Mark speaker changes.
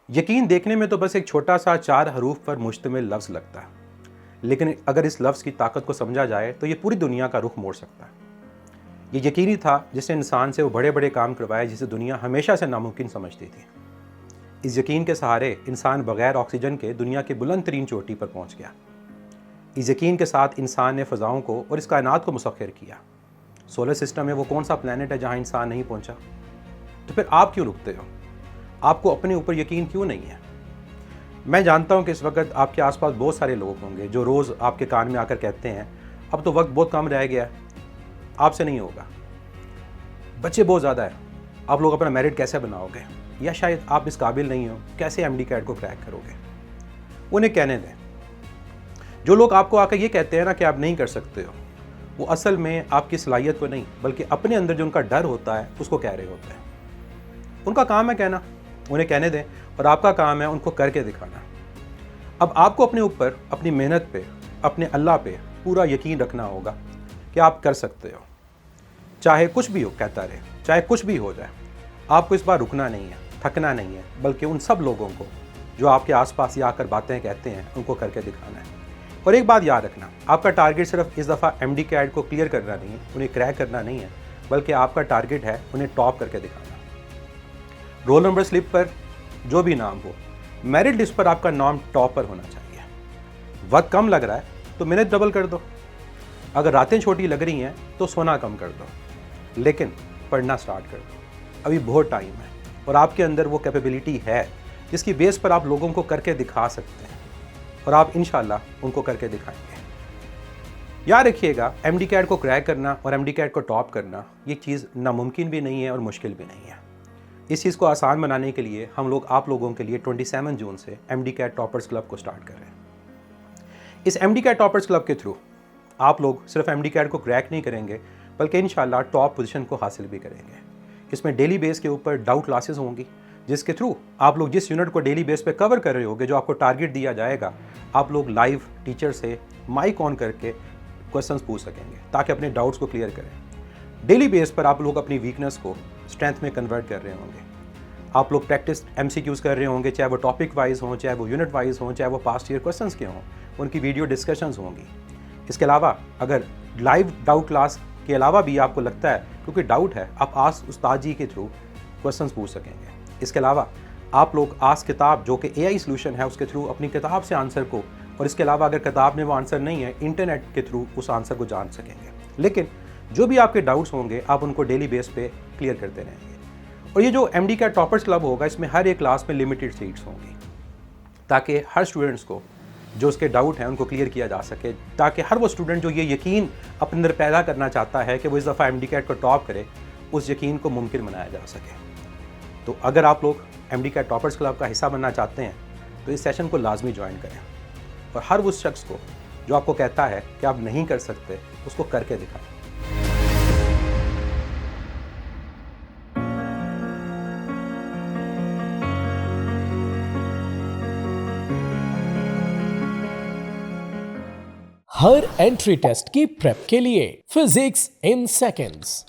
Speaker 1: यकीन देखने में तो बस एक छोटा सा 4 हरूफ पर मुश्तमिल लफ्ज़ लगता है, लेकिन अगर इस लफ्ज़ की ताकत को समझा जाए तो ये पूरी दुनिया का रुख मोड़ सकता है। ये यकीनी था जिसने इंसान से वो बड़े बड़े काम करवाए जिसे दुनिया हमेशा से नामुमकिन समझती थी। इस यकीन के सहारे इंसान बगैर ऑक्सीजन के दुनिया की बुलंद तरीन चोटी पर पहुंच गया। इस यकीन के साथ इंसान ने फ़ज़ाओं को और इस कायनात को मुसख्खर किया। सोलर सिस्टम में वो कौन सा प्लैनेट है जहाँ इंसान नहीं पहुँचा? तो फिर आप क्यों रुकते हो? आपको अपने ऊपर यकीन क्यों नहीं है? मैं जानता हूँ कि इस वक्त आपके आसपास बहुत सारे लोग होंगे जो रोज़ आपके कान में आकर कहते हैं अब तो वक्त बहुत कम रह गया है, आपसे नहीं होगा, बच्चे बहुत ज़्यादा है, आप लोग अपना मेरिट कैसे बनाओगे, या शायद आप इस काबिल नहीं हो, कैसे एमडी कैट को क्रैक करोगे। उन्हें कहने दें। जो लोग आपको आकर ये कहते हैं ना कि आप नहीं कर सकते हो, वो असल में आपकी सलाहियत को नहीं बल्कि अपने अंदर जो उनका डर होता है उसको कह रहे होते हैं। उनका काम है कहना, उन्हें कहने दें, और आपका काम है उनको करके दिखाना। अब आपको अपने ऊपर, अपनी मेहनत पे, अपने अल्लाह पे पूरा यकीन रखना होगा कि आप कर सकते हो। चाहे कुछ भी हो कहता रहे, चाहे कुछ भी हो जाए, आपको इस बार रुकना नहीं है, थकना नहीं है, बल्कि उन सब लोगों को जो आपके आसपास ये आकर बातें कहते हैं उनको करके दिखाना है। और एक बात याद रखना, आपका टारगेट सिर्फ इस दफ़ा एमडी कैट को क्लियर करना नहीं है, उन्हें क्रैक करना नहीं है, बल्कि आपका टारगेट है उन्हें टॉप करके दिखाना। रोल नंबर स्लिप पर जो भी नाम हो, मेरिट लिस्ट पर आपका नाम टॉप पर होना चाहिए। वक्त कम लग रहा है तो मेहनत डबल कर दो, अगर रातें छोटी लग रही हैं तो सोना कम कर दो, लेकिन पढ़ना स्टार्ट कर दो। अभी बहुत टाइम है और आपके अंदर वो कैपेबिलिटी है जिसकी बेस पर आप लोगों को करके दिखा सकते हैं, और आप इंशाल्लाह उनको करके दिखाएंगे। याद रखिएगा, एमडी कैट को क्रैक करना और एमडी कैट को टॉप करना ये चीज़ नामुमकिन भी नहीं है और मुश्किल भी नहीं है। इस चीज़ को आसान बनाने के लिए हम लोग आप लोगों के लिए 27 जून से एमडी कैट टॉपर्स क्लब को स्टार्ट कर रहे हैं। इस एमडी कैट टॉपर्स क्लब के थ्रू आप लोग सिर्फ एमडी कैट को क्रैक नहीं करेंगे बल्कि इंशाल्लाह टॉप पोजीशन को हासिल भी करेंगे। इसमें डेली बेस के ऊपर डाउट क्लासेस होंगी, जिसके थ्रू आप लोग जिस यूनिट को डेली बेस पे कवर कर रहे होगे, जो आपको टारगेट दिया जाएगा, आप लोग लाइव टीचर से माइक ऑन करके क्वेश्चंस पूछ सकेंगे ताकि अपने डाउट्स को क्लियर करें। डेली बेस पर आप लोग अपनी वीकनेस को स्ट्रेंथ में कन्वर्ट कर रहे होंगे। आप लोग प्रैक्टिस एमसीक्यूज कर रहे होंगे, चाहे वो टॉपिक वाइज हों, चाहे वो यूनिट वाइज हों, चाहे वो पास्ट ईयर क्वेश्चंस के हों, उनकी वीडियो डिस्कशंस होंगी। इसके अलावा अगर लाइव डाउट क्लास के अलावा भी आपको लगता है क्योंकि डाउट है, आप आस्क उस्ताद जी के थ्रू क्वेश्चंस पूछ सकेंगे। इसके अलावा आप लोग आस्क किताब, जो कि एआई सोल्यूशन है, उसके थ्रू अपनी किताब से आंसर को, और इसके अलावा अगर किताब में वो आंसर नहीं है, इंटरनेट के थ्रू उस आंसर को जान सकेंगे। लेकिन जो भी आपके डाउट्स होंगे आप उनको डेली बेस पे क्लियर करते रहेंगे। और ये जो एमडी कैट टॉपर्स क्लब होगा, इसमें हर एक क्लास में लिमिटेड सीट्स होंगी ताकि हर स्टूडेंट्स को जो उसके डाउट हैं उनको क्लियर किया जा सके, ताकि हर वो स्टूडेंट जो ये यकीन अपने अंदर पैदा करना चाहता है कि वो इस दफ़ा एमडी कैट को टॉप करे, उस यकीन को मुमकिन बनाया जा सके। तो अगर आप लोग एमडी कैट टॉपर्स क्लब का हिस्सा बनना चाहते हैं तो इस सेशन को लाजमी ज्वाइन करें, और हर उस शख्स को जो आपको कहता है कि आप नहीं कर सकते उसको करके दिखाएं।
Speaker 2: हर एंट्री टेस्ट की प्रेप के लिए फिजिक्स इन सेकंड्स।